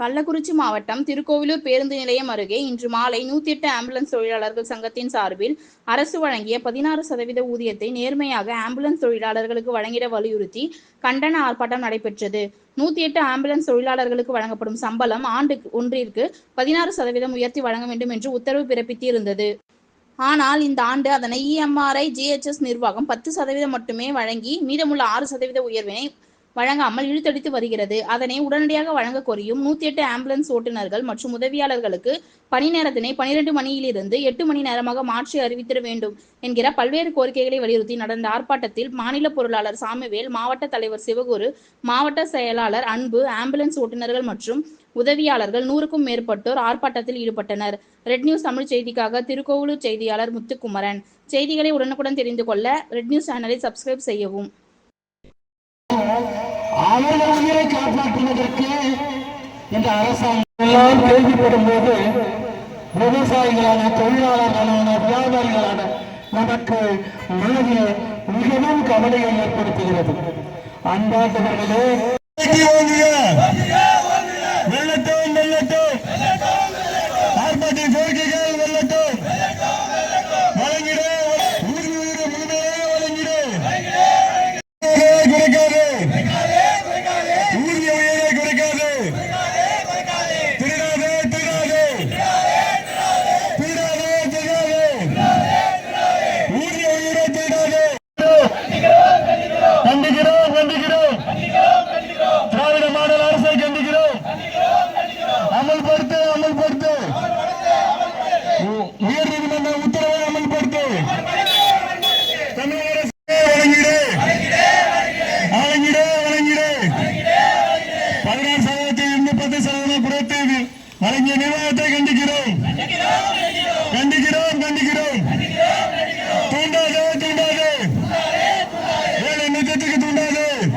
கள்ளக்குறிச்சி மாவட்டம் திருக்கோவிலூர் பேருந்து நிலையம் அருகே இன்று மாலை 108 ஆம்புலன்ஸ் தொழிலாளர்கள் சங்கத்தின் சார்பில் அரசு வழங்கிய 16% ஊதியத்தை நேர்மையாக ஆம்புலன்ஸ் தொழிலாளர்களுக்கு வழங்கிட வலியுறுத்தி கண்டன ஆர்ப்பாட்டம் நடைபெற்றது. 108 ஆம்புலன்ஸ் தொழிலாளர்களுக்கு வழங்கப்படும் சம்பளம் ஆண்டு ஒன்றிற்கு 16% உயர்த்தி வழங்க வேண்டும் என்று உத்தரவு பிறப்பித்திருந்தது. ஆனால் இந்த ஆண்டு அதனை EMRI GHS நிர்வாகம் 10% மட்டுமே வழங்கி மீதமுள்ள 6% உயர்வினை வழங்காமல் இழுத்தடித்து வருகிறது. அதனை உடனடியாக வழங்க கோரியும் 108 ஆம்புலன்ஸ் ஓட்டுநர்கள் மற்றும் உதவியாளர்களுக்கு பணி நேரத்தினை 12 மணியிலிருந்து 8 மணி நேரமாக மாற்றி அறிவித்திட வேண்டும் என்கிற பல்வேறு கோரிக்கைகளை வலியுறுத்தி நடந்த ஆர்ப்பாட்டத்தில் மாநில பொருளாளர் சாமுவேல், மாவட்ட தலைவர் சிவகுரு, மாவட்ட செயலாளர் அன்பு, ஆம்புலன்ஸ் ஓட்டுநர்கள் மற்றும் உதவியாளர்கள் 100க்கும் மேற்பட்டோர் ஆர்ப்பாட்டத்தில் ஈடுபட்டனர். ரெட் நியூஸ் தமிழ் செய்திக்காக திருக்கோவிலூர் செய்தியாளர் முத்துக்குமரன். செய்திகளை உடனுக்குடன் தெரிந்து கொள்ள ரெட் நியூஸ் சேனலை சப்ஸ்கிரைப் செய்யவும். அவர்கள் உயிரை காப்பாற்றுவதற்கு இந்த அரசாங்கம் எல்லாம் கேள்விப்படும் போது விவசாயிகளான, தொழிலாளர்களான, வியாபாரிகளான நமக்கு மனதில் மிகவும் கவலையை ஏற்படுத்துகிறது. அன்பார்ந்தவர்களே, வெள்ளட்டும் வெள்ளட்டும் ஆர்ப்பாட்ட கோரிக்கைகள் வெள்ளட்டும் வழங்கிட முழுமையாக வழங்கிட குறைக்காது, ஊதிய உயரை குறைக்காது, திருடாதே திருடாதே திருடாதே திருடாதே, ஊதிய உயரை திருடாதே. கண்டிக்கிறோம் கண்டிக்கிறோம், திராவிட மாடல் அரசை கண்டிக்கிறோம். அமல்படுத்து அமல்படுத்து, உயர் நீதிமன்ற உத்தரவை அமல்படுத்து. தமிழக அரசு வழங்கிடு வழங்கிடு வழங்கிடு. 16% 10% குறைத்து வழங்கிய நிர்வாகத்தை கண்டிக்கிறோம்.